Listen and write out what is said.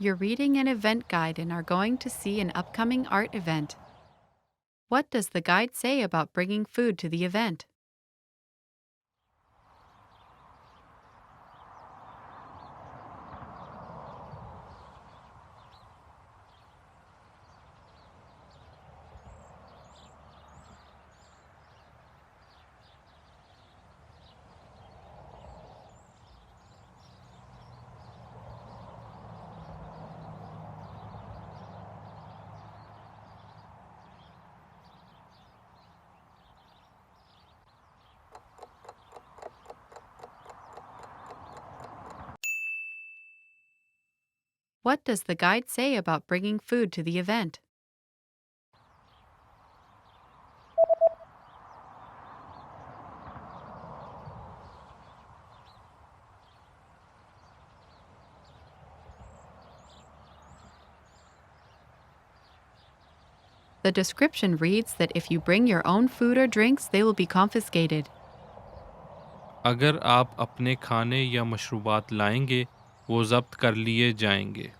You're reading an event guide and are going to see an upcoming art event. What does the guide say about bringing food to the event? What does the guide say about bringing food to the event? The description reads that if you bring your own food or drinks, they will be confiscated. अगर आप अपने खाने या मशरूबात लाएंगे वो ज़ब्त कर लिए जाएंगे।